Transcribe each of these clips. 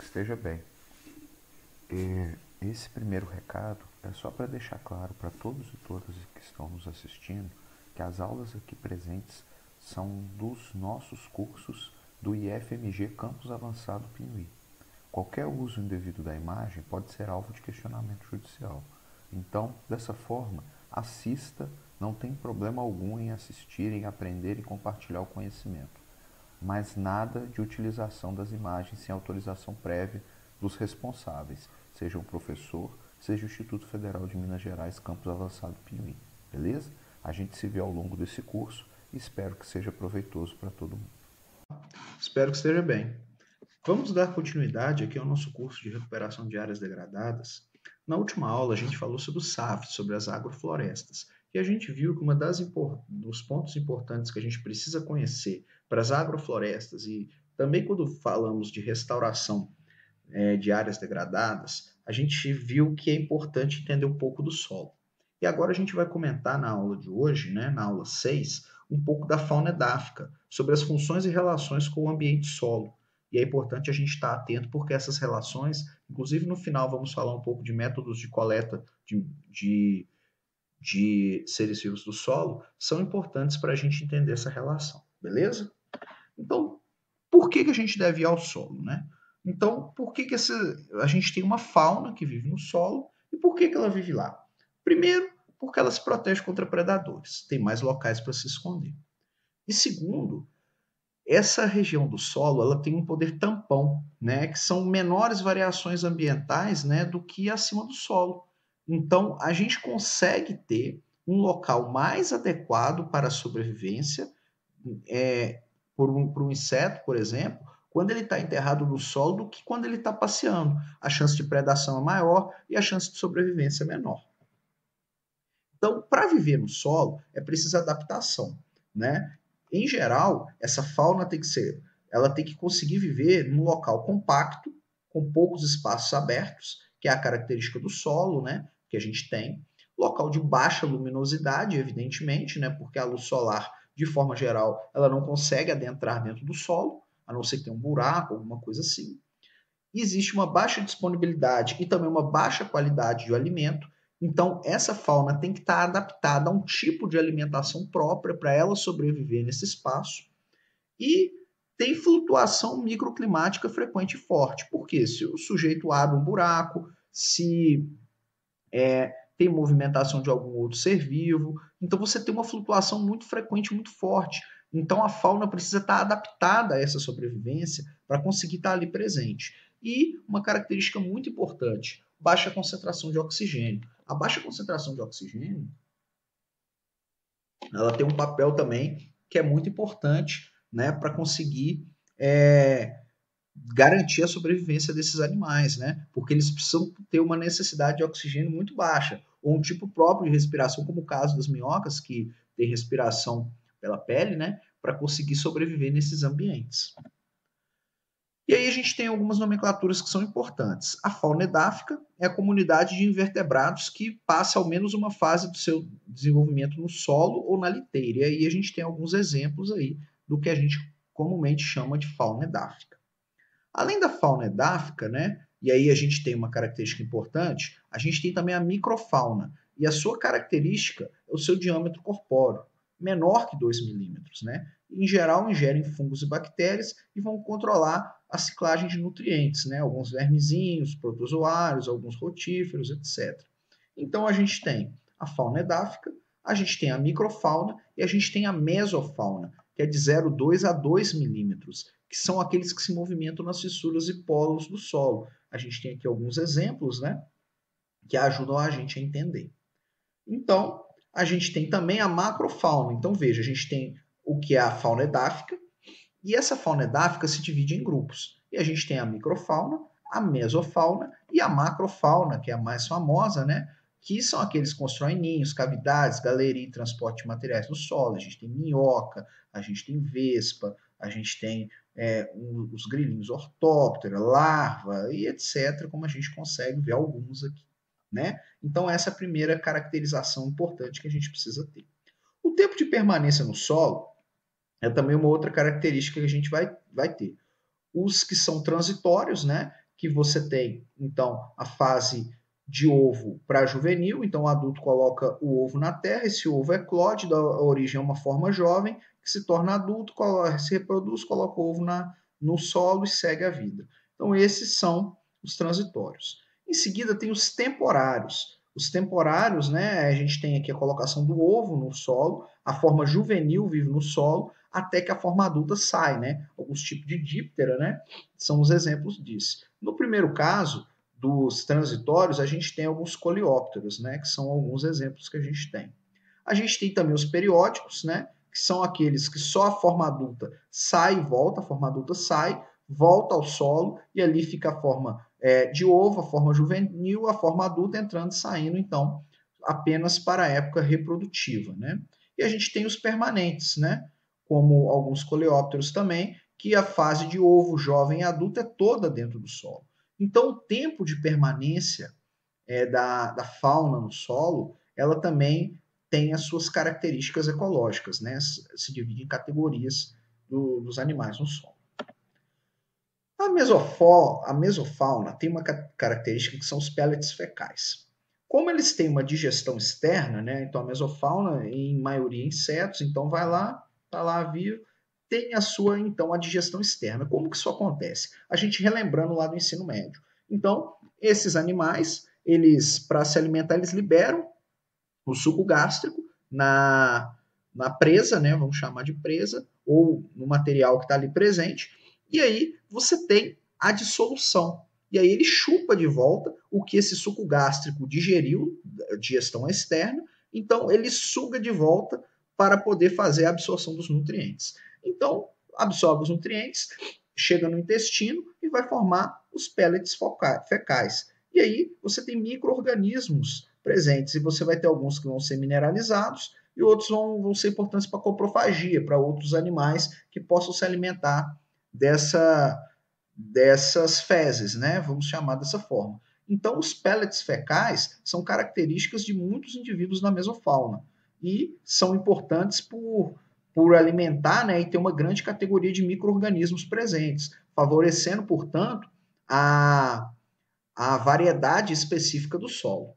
esteja bem. Esse primeiro recado é só para deixar claro para todos e todas que estão nos assistindo que as aulas aqui presentes são dos nossos cursos do IFMG Campus Avançado Piauí. Qualquer uso indevido da imagem pode ser alvo de questionamento judicial. Então, dessa forma, assista, não tem problema algum em assistir, em aprender e compartilhar o conhecimento. Mas nada de utilização das imagens sem autorização prévia dos responsáveis, seja o professor, seja o Instituto Federal de Minas Gerais, Campus Avançado Piauí. Beleza? A gente se vê ao longo desse curso e espero que seja proveitoso para todo mundo. Espero que esteja bem. Vamos dar continuidade aqui ao nosso curso de recuperação de áreas degradadas. Na última aula, a gente falou sobre o SAF, sobre as agroflorestas, e a gente viu que dos pontos importantes que a gente precisa conhecer para as agroflorestas e também quando falamos de restauração de áreas degradadas, a gente viu que é importante entender um pouco do solo. E agora a gente vai comentar na aula de hoje, na aula 6, um pouco da fauna edáfica, sobre as funções e relações com o ambiente solo. E é importante a gente estar atento porque essas relações, inclusive no final vamos falar um pouco de métodos de coleta de seres vivos do solo, são importantes para a gente entender essa relação, beleza? Então, por que a gente deve ir ao solo, Então, por que a gente tem uma fauna que vive no solo e por que ela vive lá? Primeiro, porque ela se protege contra predadores, tem mais locais para se esconder. E segundo, essa região do solo ela tem um poder tampão, que são menores variações ambientais do que acima do solo. Então, a gente consegue ter um local mais adequado para a sobrevivência, por um inseto, por exemplo, quando ele está enterrado no solo do que quando ele está passeando. A chance de predação é maior e a chance de sobrevivência é menor. Então, para viver no solo, é preciso adaptação, Em geral, essa fauna ela tem que conseguir viver num local compacto, com poucos espaços abertos, que é a característica do solo, que a gente tem. Local de baixa luminosidade, evidentemente, porque a luz solar, de forma geral, ela não consegue adentrar dentro do solo, a não ser que tenha um buraco, alguma coisa assim. E existe uma baixa disponibilidade e também uma baixa qualidade de alimento. Então, essa fauna tem que estar adaptada a um tipo de alimentação própria para ela sobreviver nesse espaço. E tem flutuação microclimática frequente e forte. Porque se o sujeito abre um buraco, se tem movimentação de algum outro ser vivo, então você tem uma flutuação muito frequente, muito forte. Então a fauna precisa estar adaptada a essa sobrevivência para conseguir estar ali presente. E uma característica muito importante, baixa concentração de oxigênio. A baixa concentração de oxigênio, ela tem um papel também que é muito importante, para conseguir garantir a sobrevivência desses animais, Porque eles precisam ter uma necessidade de oxigênio muito baixa, ou um tipo próprio de respiração, como o caso das minhocas, que tem respiração pela pele, para conseguir sobreviver nesses ambientes. E aí a gente tem algumas nomenclaturas que são importantes. A fauna edáfica é a comunidade de invertebrados que passa ao menos uma fase do seu desenvolvimento no solo ou na liteira. E aí a gente tem alguns exemplos aí do que a gente comumente chama de fauna edáfica. Além da fauna edáfica, e aí a gente tem uma característica importante, a gente tem também a microfauna. E a sua característica é o seu diâmetro corpóreo, menor que 2 milímetros. Em geral, ingerem fungos e bactérias e vão controlar a ciclagem de nutrientes, alguns vermezinhos, protozoários, alguns rotíferos, etc. Então, a gente tem a fauna edáfica, a gente tem a microfauna e a gente tem a mesofauna, que é de 0,2 a 2 milímetros, que são aqueles que se movimentam nas fissuras e polos do solo. A gente tem aqui alguns exemplos, que ajudam a gente a entender. Então, a gente tem também a macrofauna. Então, veja, a gente tem o que é a fauna edáfica, e essa fauna edáfica se divide em grupos. E a gente tem a microfauna, a mesofauna e a macrofauna, que é a mais famosa, que são aqueles que constroem ninhos, cavidades, galeria e transporte de materiais no solo. A gente tem minhoca, a gente tem vespa, a gente tem os grilinhos ortóptera, larva e etc., como a gente consegue ver alguns aqui. Então, essa é a primeira caracterização importante que a gente precisa ter. O tempo de permanência no solo é também uma outra característica que a gente vai ter. Os que são transitórios, que você tem, então, a fase de ovo para juvenil, então o adulto coloca o ovo na terra, esse ovo eclode, dá origem a uma forma jovem, que se torna adulto, se reproduz, coloca o ovo no solo e segue a vida. Então esses são os transitórios. Em seguida tem os temporários. Os temporários, né, a gente tem aqui a colocação do ovo no solo, a forma juvenil vive no solo, até que a forma adulta sai, né? Alguns tipos de díptera, né? São os exemplos disso. No primeiro caso, dos transitórios, a gente tem alguns coleópteros, né? Que são alguns exemplos que a gente tem. A gente tem também os periódicos, né? Que são aqueles que só a forma adulta sai e volta, a forma adulta sai, volta ao solo, e ali fica a forma de ovo, a forma juvenil, a forma adulta entrando e saindo, então, apenas para a época reprodutiva, né? E a gente tem os permanentes, né? Como alguns coleópteros também, que a fase de ovo jovem e adulto é toda dentro do solo. Então, o tempo de permanência da fauna no solo, ela também tem as suas características ecológicas, né? Se divide em categorias dos animais no solo. A mesofauna tem uma característica que são os pellets fecais. Como eles têm uma digestão externa, né? Então a mesofauna, em maioria insetos, então vai lá, está lá vivo, tem a sua, então, a digestão externa. Como que isso acontece? A gente relembrando lá do ensino médio. Então, esses animais, eles, para se alimentar, eles liberam o suco gástrico na presa, né? Vamos chamar de presa, ou no material que está ali presente, e aí você tem a dissolução. E aí ele chupa de volta o que esse suco gástrico digeriu, digestão externa, então ele suga de volta para poder fazer a absorção dos nutrientes. Então, absorve os nutrientes, chega no intestino e vai formar os pellets fecais. E aí você tem micro-organismos presentes, e você vai ter alguns que vão ser mineralizados e outros vão ser importantes para a coprofagia, para outros animais que possam se alimentar dessas fezes, né? Vamos chamar dessa forma. Então, os pellets fecais são características de muitos indivíduos na mesofauna e são importantes por alimentar, né, e ter uma grande categoria de micro-organismos presentes, favorecendo, portanto, a variedade específica do solo.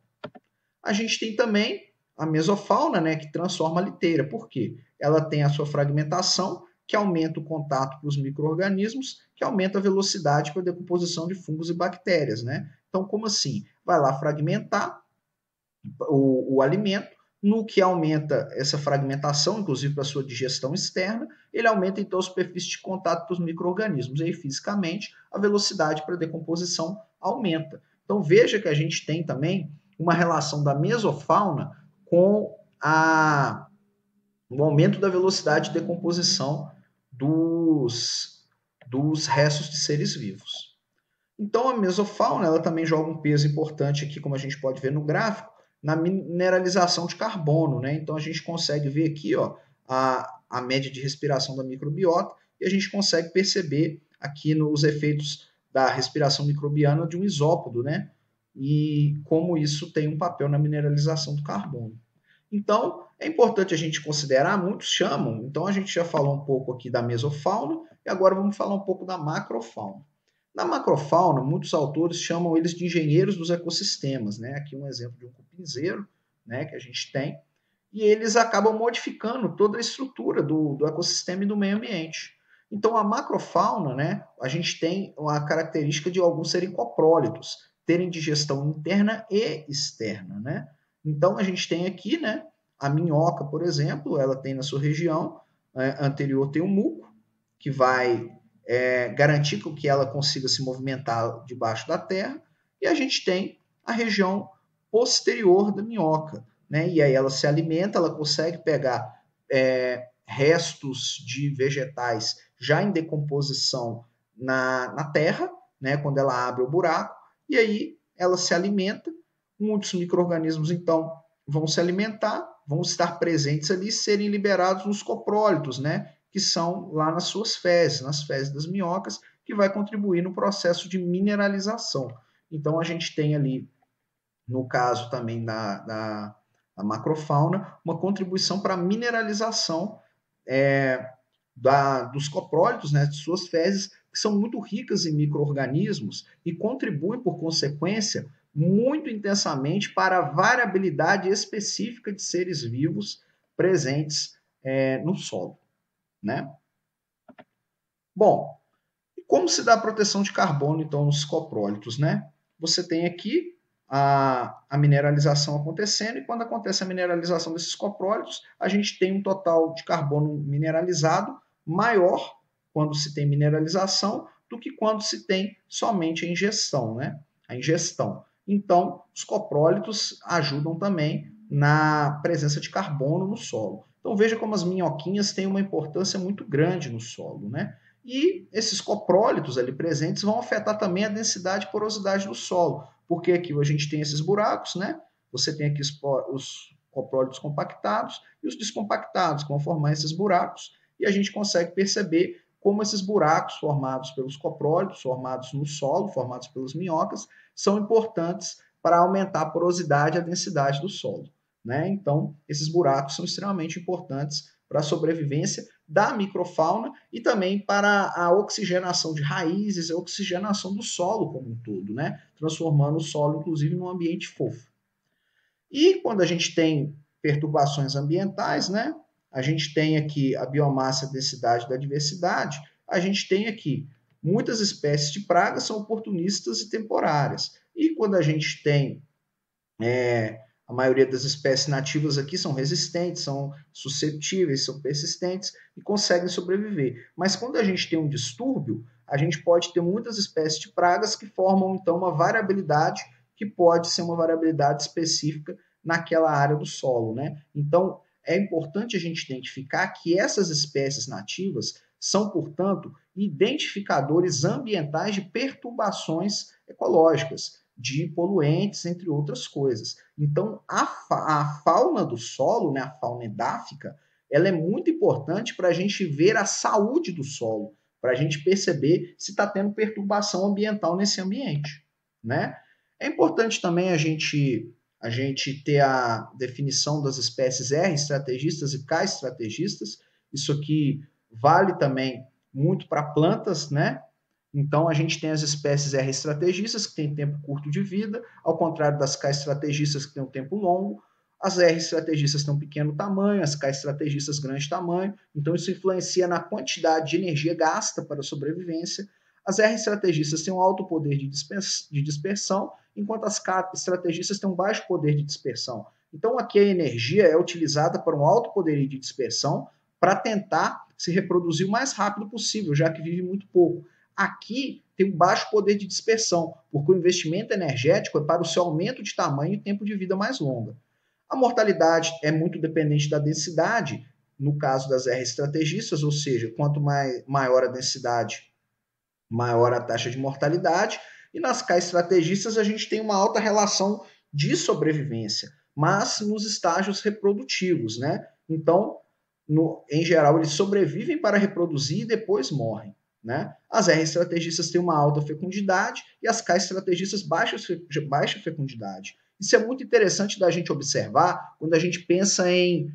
A gente tem também a mesofauna, né, que transforma a liteira. Por quê? Ela tem a sua fragmentação, que aumenta o contato para os micro-organismos, que aumenta a velocidade para a decomposição de fungos e bactérias, né? Então, como assim? Vai lá fragmentar o alimento, no que aumenta essa fragmentação, inclusive para a sua digestão externa, ele aumenta então a superfície de contato para os micro-organismos, e aí fisicamente a velocidade para a decomposição aumenta. Então veja que a gente tem também uma relação da mesofauna com o aumento da velocidade de decomposição dos restos de seres vivos. Então a mesofauna ela também joga um peso importante aqui, como a gente pode ver no gráfico, na mineralização de carbono, né? Então a gente consegue ver aqui, ó, a média de respiração da microbiota, e a gente consegue perceber aqui nos efeitos da respiração microbiana de um isópodo, né? E como isso tem um papel na mineralização do carbono. Então, é importante a gente considerar, muitos chamam, então a gente já falou um pouco aqui da mesofauna, e agora vamos falar um pouco da macrofauna. Na macrofauna, muitos autores chamam eles de engenheiros dos ecossistemas, né? Aqui um exemplo de um cupinzeiro, né, que a gente tem, e eles acabam modificando toda a estrutura do ecossistema e do meio ambiente. Então, a macrofauna, né, a gente tem a característica de alguns serem coprólitos, terem digestão interna e externa, né? Então, a gente tem aqui, né, a minhoca, por exemplo, ela tem na sua região anterior tem um muco, que vai garantir que ela consiga se movimentar debaixo da terra, e a gente tem a região posterior da minhoca, né? E aí ela se alimenta, ela consegue pegar restos de vegetais já em decomposição na terra, né? Quando ela abre o buraco, e aí ela se alimenta, muitos micro-organismos então vão se alimentar, vão estar presentes ali e serem liberados nos coprólitos, né? Que são lá nas suas fezes, nas fezes das minhocas, que vai contribuir no processo de mineralização. Então, a gente tem ali, no caso também da macrofauna, uma contribuição para a mineralização dos coprólitos, né, de suas fezes, que são muito ricas em micro-organismos e contribuem, por consequência, muito intensamente para a variabilidade específica de seres vivos presentes no solo, né? Bom, e como se dá a proteção de carbono, então, nos coprólitos, né? Você tem aqui a mineralização acontecendo, e quando acontece a mineralização desses coprólitos, a gente tem um total de carbono mineralizado maior quando se tem mineralização do que quando se tem somente a ingestão, né? A ingestão. Então, os coprólitos ajudam também na presença de carbono no solo. Então, veja como as minhoquinhas têm uma importância muito grande no solo, né? E esses coprólitos ali presentes vão afetar também a densidade e porosidade do solo, porque aqui a gente tem esses buracos, né? Você tem aqui os coprólitos compactados e os descompactados, que vão formar esses buracos, e a gente consegue perceber como esses buracos formados pelos coprólitos, formados no solo, formados pelas minhocas, são importantes para aumentar a porosidade e a densidade do solo, né? Então, esses buracos são extremamente importantes para a sobrevivência da microfauna e também para a oxigenação de raízes e a oxigenação do solo como um todo, né? Transformando o solo, inclusive, num ambiente fofo. E quando a gente tem perturbações ambientais, né? A gente tem aqui a biomassa, a densidade da diversidade, a gente tem aqui muitas espécies de pragas são oportunistas e temporárias. E quando a gente tem a maioria das espécies nativas aqui são resistentes, são suscetíveis, são persistentes e conseguem sobreviver. Mas quando a gente tem um distúrbio, a gente pode ter muitas espécies de pragas que formam, então, uma variabilidade que pode ser uma variabilidade específica naquela área do solo, né? Então, é importante a gente identificar que essas espécies nativas são, portanto, identificadores ambientais de perturbações ecológicas, de poluentes, entre outras coisas. Então, a fauna do solo, né, a fauna edáfica, ela é muito importante para a gente ver a saúde do solo, para a gente perceber se está tendo perturbação ambiental nesse ambiente, né? É importante também a gente ter a definição das espécies R estrategistas e K estrategistas. Isso aqui vale também muito para plantas, né? Então, a gente tem as espécies R estrategistas, que têm tempo curto de vida, ao contrário das K estrategistas, que têm um tempo longo. As R estrategistas têm um pequeno tamanho, as K estrategistas grande tamanho. Então, isso influencia na quantidade de energia gasta para a sobrevivência. As R estrategistas têm um alto poder de dispersão, enquanto as K estrategistas têm um baixo poder de dispersão. Então, aqui a energia é utilizada para um alto poder de dispersão para tentar se reproduzir o mais rápido possível, já que vive muito pouco. Aqui tem um baixo poder de dispersão, porque o investimento energético é para o seu aumento de tamanho e tempo de vida mais longa. A mortalidade é muito dependente da densidade, no caso das R estrategistas, ou seja, quanto maior a densidade, maior a taxa de mortalidade, e nas K estrategistas a gente tem uma alta relação de sobrevivência, mas nos estágios reprodutivos, né? Então, em geral, eles sobrevivem para reproduzir e depois morrem, né? As R estrategistas têm uma alta fecundidade e as K estrategistas baixa fecundidade. Isso é muito interessante da gente observar quando a gente pensa em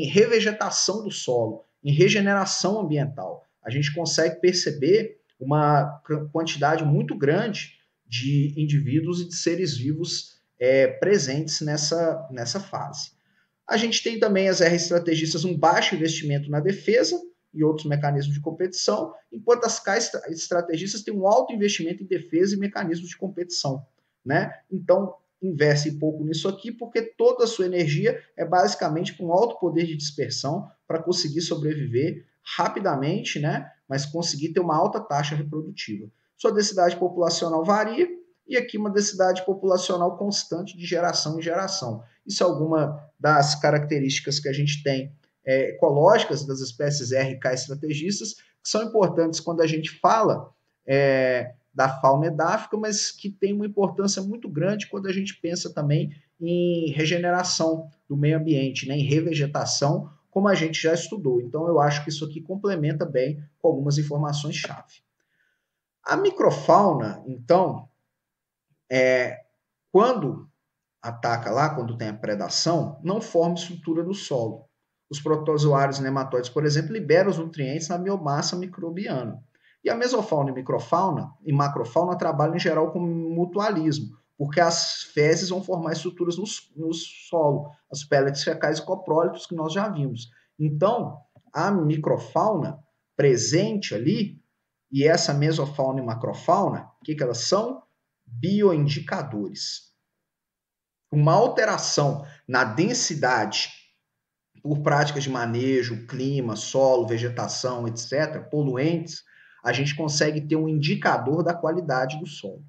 revegetação do solo, em regeneração ambiental. A gente consegue perceber uma quantidade muito grande de indivíduos e de seres vivos presentes nessa fase. A gente tem também as R estrategistas um baixo investimento na defesa e outros mecanismos de competição, enquanto as K estrategistas têm um alto investimento em defesa e mecanismos de competição, né? Então, investe pouco nisso aqui, porque toda a sua energia é basicamente com alto poder de dispersão para conseguir sobreviver rapidamente, né? Mas conseguir ter uma alta taxa reprodutiva. Sua densidade populacional varia, e aqui uma densidade populacional constante de geração em geração. Isso é alguma das características que a gente tem ecológicas das espécies R e K estrategistas, que são importantes quando a gente fala da fauna edáfica, mas que tem uma importância muito grande quando a gente pensa também em regeneração do meio ambiente, né, em revegetação, como a gente já estudou. Então, eu acho que isso aqui complementa bem com algumas informações-chave. A microfauna, então, quando ataca lá, quando tem a predação, não forma estrutura no solo. Os protozoários e nematóides, por exemplo, liberam os nutrientes na biomassa microbiana. E a mesofauna e microfauna e macrofauna trabalham em geral com mutualismo, porque as fezes vão formar estruturas no solo, as pellets fecais e coprólitos que nós já vimos. Então, a microfauna presente ali, e essa mesofauna e macrofauna, o que elas são? Bioindicadores. Uma alteração na densidade por práticas de manejo, clima, solo, vegetação, etc., poluentes, a gente consegue ter um indicador da qualidade do solo.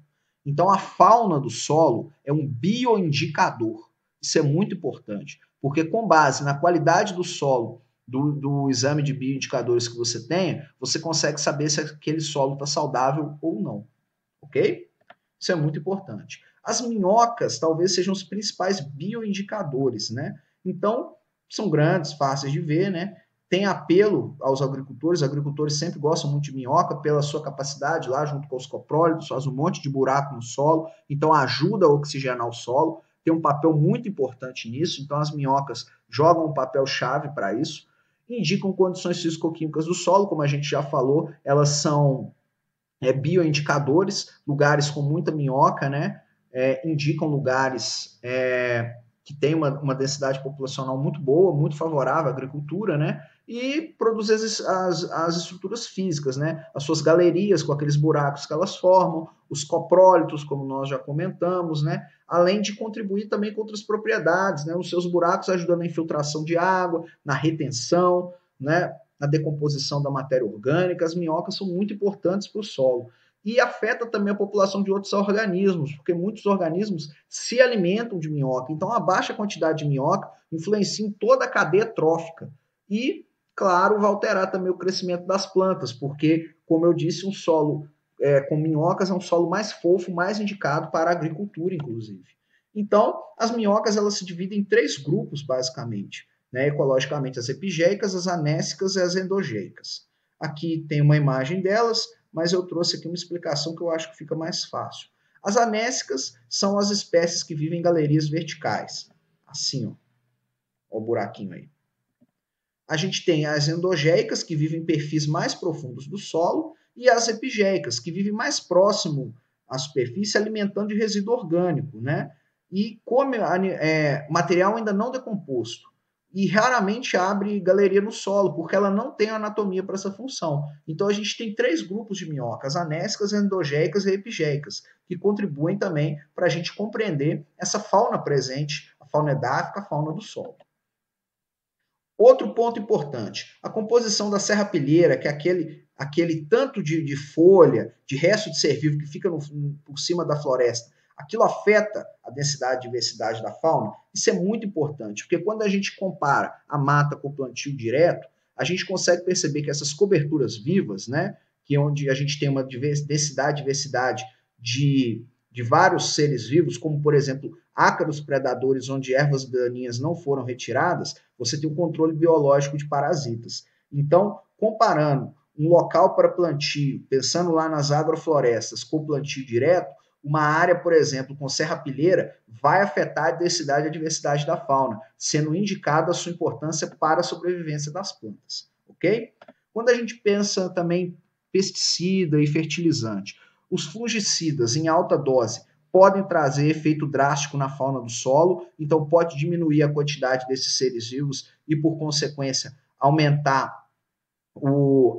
Então, a fauna do solo é um bioindicador. Isso é muito importante, porque com base na qualidade do solo, do exame de bioindicadores que você tenha, você consegue saber se aquele solo está saudável ou não. Ok? Isso é muito importante. As minhocas talvez sejam os principais bioindicadores, né? Então, são grandes, fáceis de ver, né? Tem apelo aos agricultores sempre gostam muito de minhoca pela sua capacidade lá, junto com os coprólitos, faz um monte de buraco no solo, então ajuda a oxigenar o solo, tem um papel muito importante nisso, então as minhocas jogam um papel chave para isso, indicam condições físico-químicas do solo, como a gente já falou, elas são bioindicadores, lugares com muita minhoca, né? Indicam lugares que têm uma densidade populacional muito boa, muito favorável à agricultura, né? E produz as estruturas físicas, né? As suas galerias com aqueles buracos que elas formam, os coprólitos, como nós já comentamos, né? Além de contribuir também com outras propriedades, né? Os seus buracos ajudando na infiltração de água, na retenção, né? Na decomposição da matéria orgânica, as minhocas são muito importantes para o solo. E afeta também a população de outros organismos, porque muitos organismos se alimentam de minhoca. Então, a baixa quantidade de minhoca influencia em toda a cadeia trófica. E, claro, vai alterar também o crescimento das plantas, porque, como eu disse, um solo com minhocas é um solo mais fofo, mais indicado para a agricultura, inclusive. Então, as minhocas elas se dividem em 3 grupos, basicamente. Né, ecologicamente as epigéicas, as anécicas e as endogeicas. Aqui tem uma imagem delas, mas eu trouxe aqui uma explicação que eu acho que fica mais fácil. As anécicas são as espécies que vivem em galerias verticais. Assim, ó. Ó o buraquinho aí. A gente tem as endogeicas, que vivem em perfis mais profundos do solo, e as epigéicas, que vivem mais próximo à superfície, alimentando de resíduo orgânico, né? E come material ainda não decomposto e raramente abre galeria no solo, porque ela não tem anatomia para essa função. Então a gente tem 3 grupos de minhocas, anécicas, endogeicas e epigéicas, que contribuem também para a gente compreender essa fauna presente, a fauna edáfica, a fauna do solo. Outro ponto importante, a composição da serrapilheira, que é aquele tanto de folha, de resto de ser vivo que fica por cima da floresta, aquilo afeta a densidade e diversidade da fauna. Isso é muito importante, porque quando a gente compara a mata com o plantio direto, a gente consegue perceber que essas coberturas vivas, né, que é onde a gente tem uma densidade e diversidade de vários seres vivos, como, por exemplo, ácaros predadores, onde ervas daninhas não foram retiradas, você tem um controle biológico de parasitas. Então, comparando um local para plantio, pensando lá nas agroflorestas com plantio direto, uma área, por exemplo, com serrapilheira, vai afetar a densidade e a diversidade da fauna, sendo indicada a sua importância para a sobrevivência das plantas. Ok? Quando a gente pensa também pesticida e fertilizante, os fungicidas em alta dose podem trazer efeito drástico na fauna do solo, então pode diminuir a quantidade desses seres vivos e, por consequência, aumentar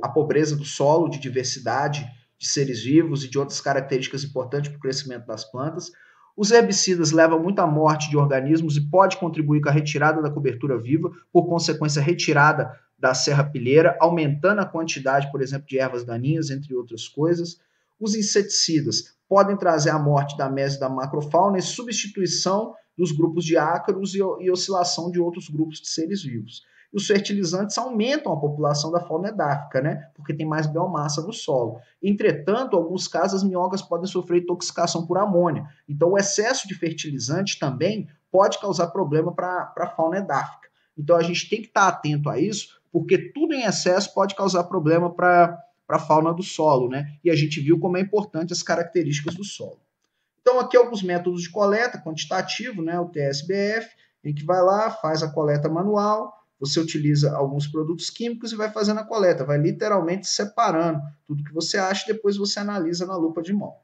a pobreza do solo, de diversidade de seres vivos e de outras características importantes para o crescimento das plantas. Os herbicidas levam muito à morte de organismos e pode contribuir com a retirada da cobertura viva, por consequência, retirada da serrapilheira, aumentando a quantidade, por exemplo, de ervas daninhas, entre outras coisas. Os inseticidas podem trazer a morte da mese da macrofauna e substituição dos grupos de ácaros e oscilação de outros grupos de seres vivos. E os fertilizantes aumentam a população da fauna edáfica, né? Porque tem mais biomassa no solo. Entretanto, em alguns casos, as minhocas podem sofrer intoxicação por amônia. Então, o excesso de fertilizante também pode causar problema para a fauna edáfica. Então, a gente tem que estar atento a isso, porque tudo em excesso pode causar problema para a fauna do solo, né? E a gente viu como é importante as características do solo. Então, aqui alguns métodos de coleta quantitativo, né? O TSBF, em que vai lá, faz a coleta manual, você utiliza alguns produtos químicos e vai fazendo a coleta, vai literalmente separando tudo que você acha e depois você analisa na lupa de mão,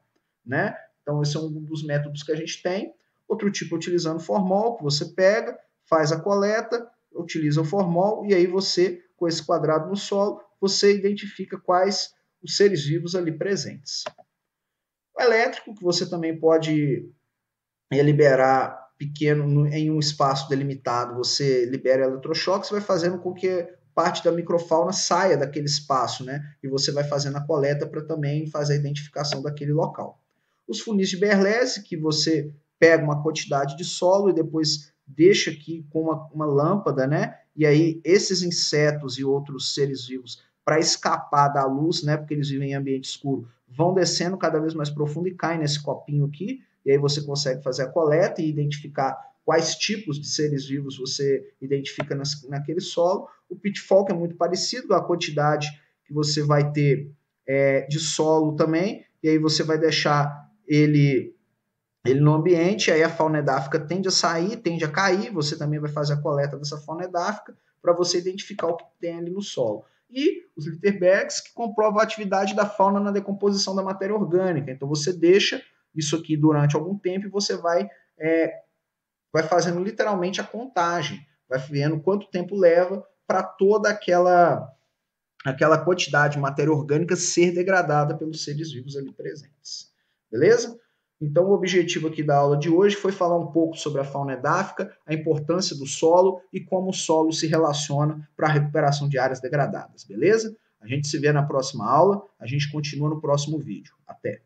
né? Então, esse é um dos métodos que a gente tem. Outro tipo, utilizando formol, que você pega, faz a coleta, utiliza o formol e aí você, com esse quadrado no solo, você identifica quais os seres vivos ali presentes. O elétrico, que você também pode liberar pequeno em um espaço delimitado, você libera eletrochoques, vai fazendo com que parte da microfauna saia daquele espaço, né? E você vai fazendo a coleta para também fazer a identificação daquele local. Os funis de Berlese, que você pega uma quantidade de solo e depois deixa aqui com uma lâmpada, né? E aí esses insetos e outros seres vivos, para escapar da luz, né? Porque eles vivem em ambiente escuro, vão descendo cada vez mais profundo e caem nesse copinho aqui. E aí você consegue fazer a coleta e identificar quais tipos de seres vivos você identifica naquele solo. O pitfall, que é muito parecido, a quantidade que você vai ter de solo também, e aí você vai deixar ele no ambiente, aí a fauna edáfica tende a sair, tende a cair, você também vai fazer a coleta dessa fauna edáfica para você identificar o que tem ali no solo. E os litterbergs, que comprovam a atividade da fauna na decomposição da matéria orgânica. Então você deixa isso aqui durante algum tempo e você vai fazendo literalmente a contagem, vai vendo quanto tempo leva para toda aquela quantidade de matéria orgânica ser degradada pelos seres vivos ali presentes. Beleza? Então, o objetivo aqui da aula de hoje foi falar um pouco sobre a fauna edáfica, a importância do solo e como o solo se relaciona para a recuperação de áreas degradadas, beleza? A gente se vê na próxima aula, a gente continua no próximo vídeo. Até!